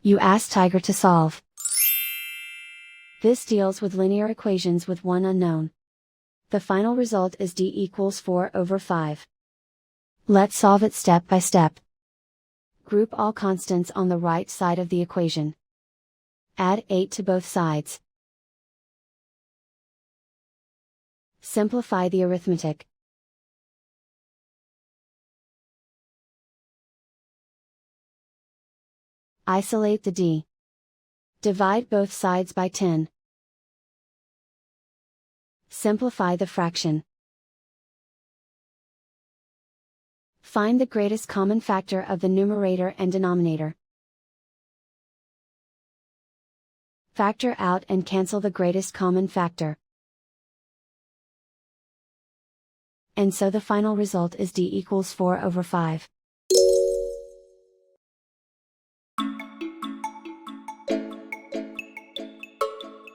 You ask Tiger to solve. This deals with linear equations with one unknown. The final result is d equals 4/5. Let's solve it step by step. Group all constants on the right side of the equation. Add 8 to both sides. Simplify the arithmetic. Isolate the d. Divide both sides by 10. Simplify the fraction. Find the greatest common factor of the numerator and denominator. Factor out and cancel the greatest common factor. And so the final result is d equals 4/5.